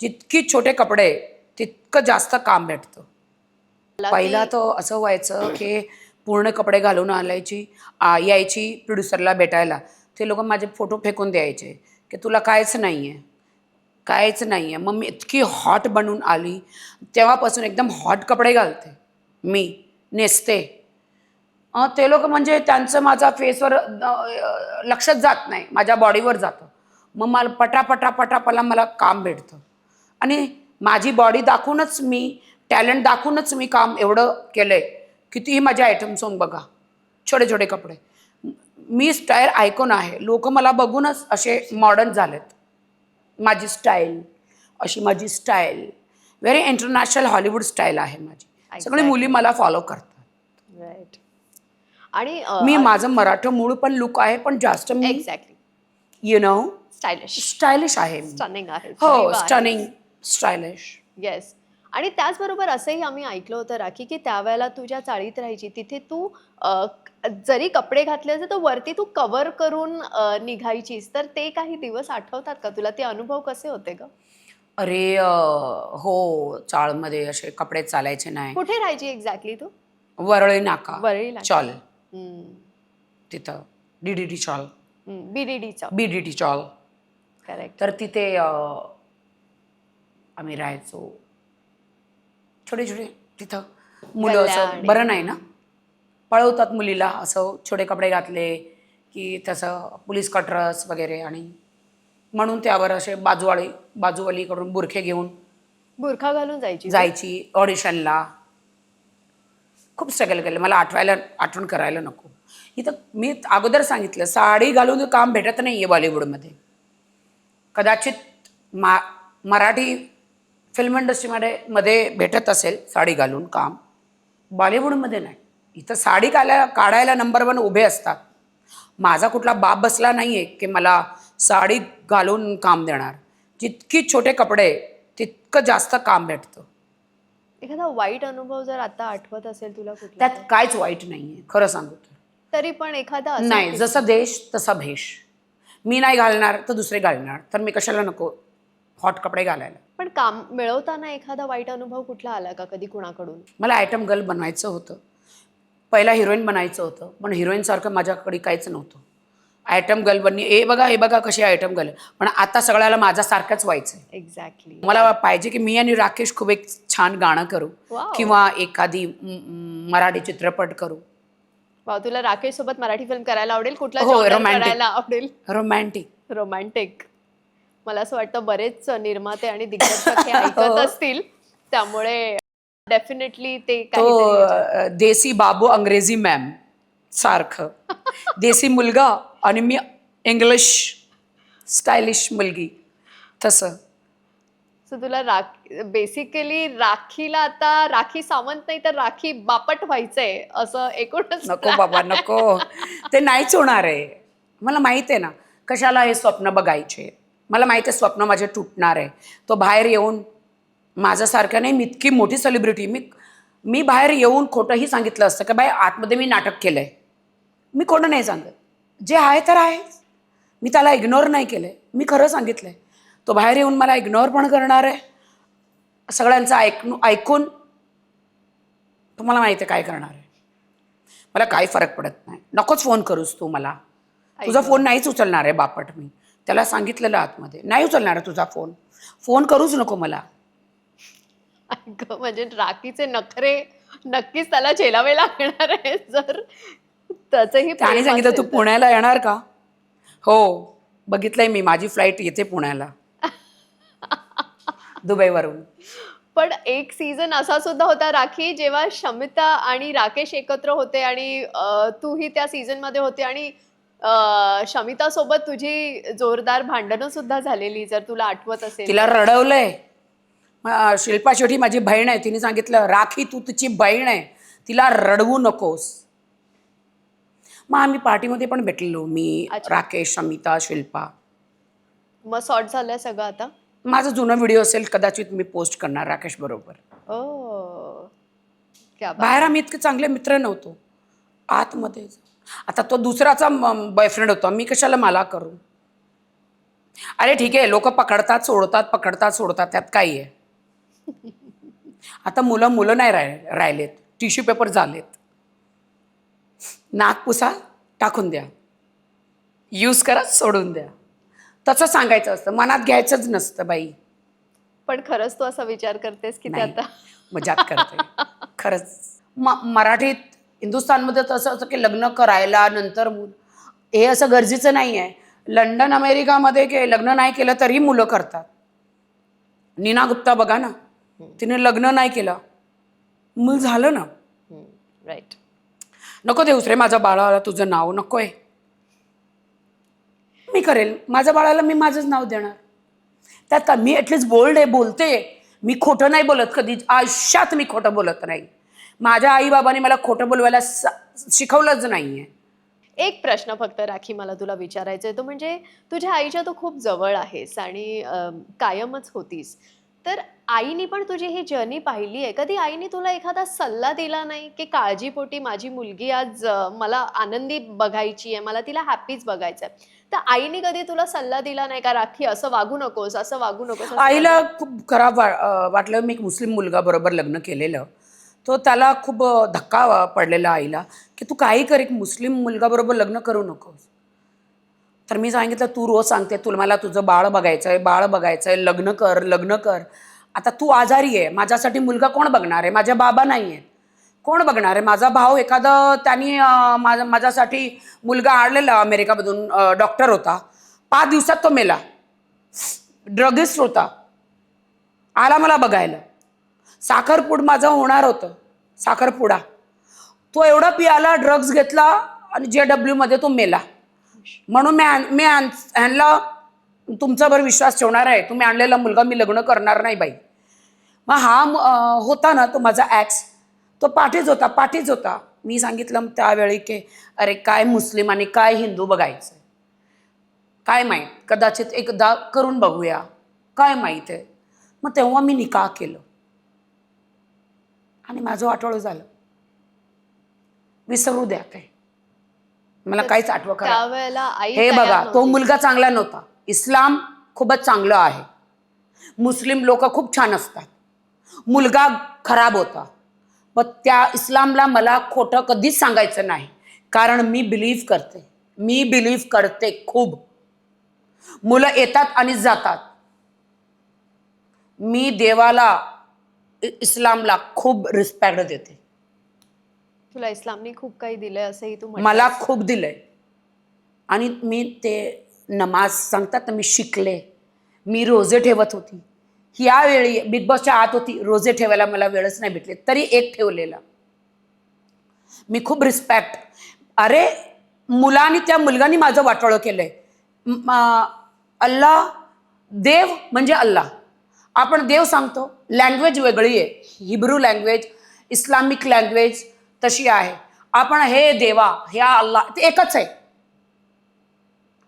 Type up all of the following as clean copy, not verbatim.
जितकी छोटे कपडे तितकं जास्त काम भेटतं. पहिला तर असं व्हायचं की पूर्ण कपडे घालून यायची प्रोड्युसरला भेटायला. ते लोक माझे फोटो फेकून द्यायचे की तुला काहीच नाही आहे, काहीच नाही आहे. मग मी इतकी हॉट बनून आली, तेव्हापासून एकदम हॉट कपडे घालते मी, नेसते. ते लोक म्हणजे त्यांचं माझ्या फेसवर लक्षच जात नाही, माझ्या बॉडीवर जातं. मग मला पटापटा मला काम भेटतं. आणि माझी बॉडी दाखवूनच मी, टॅलेंट दाखवूनच मी काम एवढं केलंय. कितीही माझे आयटम सॉन्ग बघा, छोटे छोटे कपडे. मी स्टाईल आयकॉन आहे. लोक मला बघूनच असे मॉडर्न झालेत. माझी स्टाईल माझी style very international Hollywood style आहे माझी. सगळी मुली मला फॉलो करतात. राईट. आणि मी माझं मराठी मूळ पण लुक आहे, पण जास्त मी एक्झॅक्टली स्टायलिश आहे. स्टनिंग आहे. हो, स्टनिंग, स्टायलिश. येस. आणि त्याचबरोबर असंही आम्ही ऐकलं होतं राखी, की त्यावेळेला तू ज्या चाळीत राहायची तिथे तू जरी कपडे घातले असे तर वरती तू कव्हर करून निघायचीस. तर ते काही दिवस आठवतात का तुला? ते अनुभव कसे होते ग? अरे हो, चाळमध्ये असे कपडे चालायचे नाही. कुठे राहायची एक्झॅक्टली तू? वरळी नाका, वरळी नाका. चॉल, तिथं डीडीटी चॉल, बीडीटी चॉल. करेक्ट. तर तिथे आम्ही राहायचो. छोटे छोटे तिथं मुलं असं बरं नाही ना, पळवतात मुलीला असं छोटे कपडे घातले की तसं पोलीस कटरस वगैरे. आणि म्हणून त्यावर असे बाजूवालीकडून बुरखे घेऊन बुरखा घालून जायची ऑडिशनला. खूप स्ट्रगल केलं. मला आठवण करायला नको. इथं मी अगोदर सांगितलं, साडी घालून काम भेटत नाही आहे बॉलिवूडमध्ये. कदाचित मराठी फिल्म इंडस्ट्रीमध्ये भेटत असेल साडी घालून काम, बॉलिवूडमध्ये नाही. इथं साडी काढायला नंबर 1 उभे असतात. माझा कुठला बाप बसला नाही आहे की मला साडी घालून काम देणार. जितकी छोटे कपडे तितकं जास्त काम भेटतं. एखादा वाईट अनुभव जर आता आठवत असेल तुला कुठला? त्यात काहीच वाईट नाही आहे खरं सांगू तर. तरी पण एखादा नाही, जसा देश तसा भेष. मी नाही घालणार तर दुसरे घालणार, तर मी कशाला नको हॉट कपडे घालायला. पण काम मिळवताना एखादा वाईट अनुभव कुठला आला का कधी कुणाकडून? मला आयटम गर्ल बनवायचं होतं. पहिला हिरोईन बनायचं होतं, पण हिरोईनसारखं माझ्याकडे काहीच नव्हतं. आयटम गर्ल हे बघा कशी आयटम गर्ल. पण आता सगळ्याला माझ्यासारखंच व्हायचं. एक्झॅक्टली. मला पाहिजे की मी आणि राकेश खूप एक छान गाणं करू किंवा एखादी मराठी चित्रपट करू. तुला राकेश सोबत मराठी फिल्म करायला आवडेल? कुठला करायला आवडेल? रोमॅन्टिक. मला असं वाटतं बरेच निर्माते आणि दिग्दर्शक हे ऐकत असतील, त्यामुळे डेफिनेटली ते काहीतरी देसी बाबू अंग्रेजी मॅम सारखं. देसी मुलगा आणि मी इंग्लिश स्टायलिश मुलगी तसं. सो तुला बेसिकली राखीला आता राखी सावंत नाही तर राखी बापट व्हायचंय असं एकूणच? नको बाबा नको, ते नाहीच होणार आहे. मला माहित आहे ना कशाला हे स्वप्न बघायचे. मला माहिती आहे स्वप्न माझे तुटणार आहे. तो बाहेर येऊन माझ्यासारखं नाही, मी इतकी मोठी सेलिब्रिटी, मी बाहेर येऊन खोटंही सांगितलं असतं की बाई आतमध्ये मी नाटक केलंय. मी खोटं नाही सांगत. जे आहे तर आहे. मी त्याला इग्नोर नाही केलंय, मी खरं सांगितलंय. तो बाहेर येऊन मला इग्नोर पण करणार आहे. सगळ्यांचं ऐकून तुम्हाला माहिती आहे काय करणार आहे. मला काही फरक पडत नाही. नकोच फोन करूस तू मला. तुझा फोन नाहीच उचलणार आहे बापट. मी त्याला सांगितलेलं आतमध्ये नाही उचलणार आहे तुझा फोन करूच नको मला. म्हणजे राखीचे नखरे नक्कीच त्याला झेलावे लागणार आहे जर त्याचंही. त्याने सांगितलं तू पुण्याला येणार का? हो, बघितलंय मी. माझी फ्लाईट येते पुण्याला दुबईवरून. पण एक सीझन असा सुद्धा होता राखी जेव्हा शमिता आणि राकेश एकत्र होते आणि तूही त्या सीझन मध्ये होते आणि शमिता सोबत तुझी जोरदार भांडणं सुद्धा झालेली, जर तुला आठवत असेल. तिला रडवलंय. शिल्पा शेट्टी माझी बहीण आहे, तिने सांगितलं राखी तू तिची बहीण आहे, तिला रडवू नकोस. मग आम्ही पार्टीमध्ये पण भेटलेलो, मी, राकेश, शमिता, शिल्पा. मग सॉर्ट झालं सगळं आता? माझा जुना व्हिडिओ असेल कदाचित मी पोस्ट करणार राकेश बरोबर. बाहेर आम्ही इतके चांगले मित्र नव्हतो. आतमध्ये आता तो दुसराचा बॉयफ्रेंड होता, मी कशाला मला करू. अरे ठीक आहे, लोक पकडतात सोडतात, पकडतात सोडतात, त्यात काही आहे. आता मुलं मुलं नाही राहिलेत, टिश्यू पेपर झालेत. नाक पुसा, टाकून द्या, यूज करा, सोडून द्या. तसं सांगायचं असतं, मनात घ्यायचंच नसतं बाई. पण खरंच तू असा विचार करतेस की ते नाही, आता मजाक करते खरंच. मराठीत हिंदुस्थानमध्ये तसं असं की लग्न करायला नंतर हे असं गरजेचं नाही आहे. लंडन अमेरिकामध्ये की लग्न नाही केलं तरी मुलं करतात. नीना गुप्ता बघा ना, तिने लग्न नाही केलं, मूल झालं ना. राईट. नको देऊस रे माझ्या बाळाला तुझं नाव, नकोय. मी करेल माझ्या बाळाला, मी माझंच नाव देणार. त्यात मी ॲटलिस्ट बोल्ड आहे, बोलते. मी खोटं नाही बोलत, कधी आयुष्यात मी खोटं बोलत नाही. माझ्या आईबाबांनी मला खोटं बोलवायला शिकवलंच नाही आहे. एक प्रश्न फक्त राखी मला तुला विचारायचा आहे, तो म्हणजे तुझ्या आईच्या तू खूप जवळ आहेस आणि कायमच होतीस. तर आईने पण तुझी ही जर्नी पाहिली आहे. कधी आईने तुला एखादा सल्ला दिला नाही की काळजीपोटी माझी मुलगी आज मला आनंदी बघायची आहे, मला तिला हॅपीच बघायचं आहे, तर आईने कधी तुला सल्ला दिला नाही का, राखी असं वागू नकोस, असं वागू नकोस? आईला खूप खराब वाटलं. मी एक मुस्लिम मुलगा बरोबर लग्न केलेलं, तो त्याला खूप धक्का पडलेला आईला की तू काही कर, एक मुस्लिम मुलगा बरोबर लग्न करू नकोस. तर मी सांगितलं, तू रोज सांगते तुला मला तुझं बाळ बघायचं आहे, बाळ बघायचं आहे, लग्न कर, लग्न कर. आता तू आजारी आहे, माझ्यासाठी मुलगा कोण बघणार आहे? माझ्या बाबा नाही आहेत, कोण बघणार आहे? माझा भाऊ एखादा त्यांनी माझ्यासाठी मुलगा आणलेला अमेरिकामधून, डॉक्टर होता. 5 दिवसात तो मेला. ड्रगिस्ट होता, आला मला बघायला. साखरपुड माझं होणार होतं, साखरपुडा. तो एवढा पियाला, ड्रग्ज घेतला आणि JW मध्ये तो मेला. म्हणून मी ह्यांना तुमच्यावर विश्वास ठेवणार आहे, तुम्ही आणलेला मुलगा मी लग्न करणार नाही बाई. मग हा होता ना तो माझा ॲक्स, तो पाठीच होता. मी सांगितलं त्यावेळी की अरे काय मुस्लिम आणि काय हिंदू बघायचं, काय माहीत, कदाचित एकदा करून बघूया, काय माहीत आहे. मग तेव्हा मी निकाह केलं आणि माझं वाटोळं झालं. विसरू द्या ते, मला काहीच आठवण करा. त्यावेळेला आई हे तयार बघा, तो नव्हती. मुलगा चांगला नव्हता. इस्लाम खूपच चांगलं आहे, मुस्लिम लोक खूप छान असतात. मुलगा खराब होता, पण त्या इस्लामला मला खोटं कधीच सांगायचं नाही, कारण मी बिलीव्ह करते खूप. मुलं येतात आणि जातात. मी देवाला, इस्लामला खूप रिस्पेक्ट देते. तुला इस्लामने खूप काही दिलंय असंही तू मला खूप दिलंय. आणि मी ते नमाज सांगतात ना, मी शिकले. मी रोजे ठेवत होती. यावेळी बिग बॉसच्या आत होती, रोजे ठेवायला मला वेळच नाही भेटले, तरी एक ठेवलेला. मी खूप रिस्पेक्ट. अरे मुलांनी, त्या मुलगानी माझं वाटोळं केलंय. अल्लाह, देव म्हणजे अल्लाह. आपण देव सांगतो, लँग्वेज वेगळी आहे. हिब्रू लँग्वेज, इस्लामिक लँग्वेज तशी आहे. आपण हे देवा, ह्या अल्लाह, ते एकच आहे.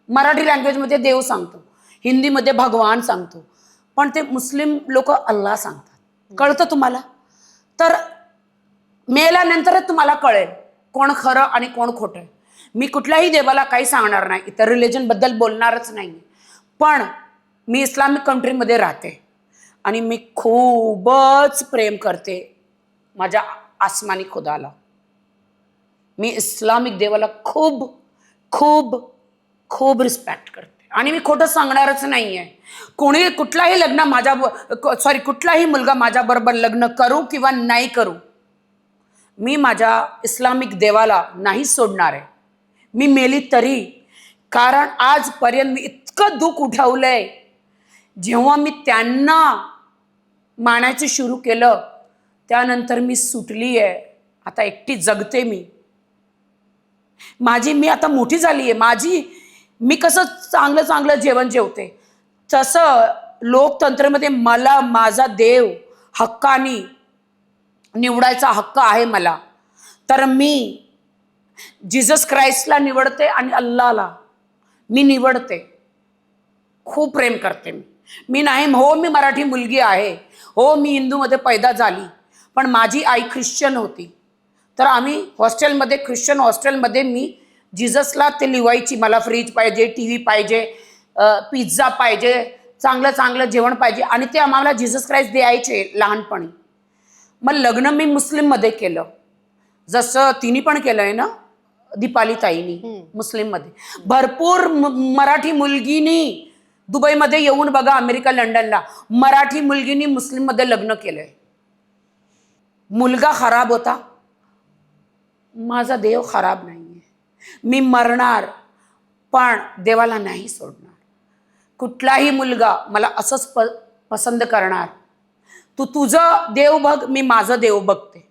मराठी लँग्वेजमध्ये देव सांगतो, हिंदीमध्ये भगवान सांगतो, पण ते मुस्लिम लोक अल्लाह सांगतात. कळतं तुम्हाला? तर मेल्यानंतरच तुम्हाला कळेल कोण खरं आणि कोण खोटं आहे. मी कुठल्याही देवाला काही सांगणार नाही, इतर रिलिजनबद्दल बोलणारच नाही. पण मी इस्लामिक कंट्रीमध्ये राहते आणि मी खूपच प्रेम करते माझ्या आसमानी खुदाला. मी इस्लामिक देवाला खूप खूप खूप रिस्पेक्ट करते आणि मी खोटं सांगणारच नाही आहे. कुठलाही मुलगा माझ्याबरोबर लग्न करू किंवा नाही करू, मी माझ्या इस्लामिक देवाला नाही सोडणार आहे, मी मेली तरी. कारण आजपर्यंत मी इतकं दुःख उठवलंय. जेव्हा मी त्यांना मानायचं सुरू केलं, त्यानंतर मी सुटली आहे. आता एकटी जगते मी आता मोठी झाली आहे. मी कसं चांगलं जेवण जेवते, तसं लोकतंत्रमध्ये मला माझा देव हक्कानी निवडायचा हक्क आहे मला. तर मी जीसस ख्राइस्टला निवडते आणि अल्लाहला मी निवडते. खूप प्रेम करते मी मी मराठी मुलगी आहे, हो मी हिंदूमध्ये पैदा झाली, पण माझी आई ख्रिश्चन होती. तर आम्ही ख्रिश्चन हॉस्टेलमध्ये मी जीससला ते लिवायची, मला फ्रीज पाहिजे, TV पाहिजे, पिझ्झा पाहिजे, चांगलं चांगलं जेवण पाहिजे, आणि ते आम्हाला जीसस क्राइस्ट द्यायचे लहानपणी. मग लग्न मी मुस्लिममध्ये केलं, जसं तिने पण केलंय ना दीपाली ताईनी मुस्लिममध्ये. भरपूर मराठी मुलगीनी दुबईमध्ये येऊन बघा, अमेरिका लंडनला मराठी मुलगीनी मुस्लिममध्ये लग्न केलंय. मुलगा खराब होता, माझा देव खराब नाहीये, मी मरणार पण देवाला नाही सोडणार. कुठलाही मुलगा मला असंच पसंत करणार. तू तुझं देव बघ, मी माझं देव बघते.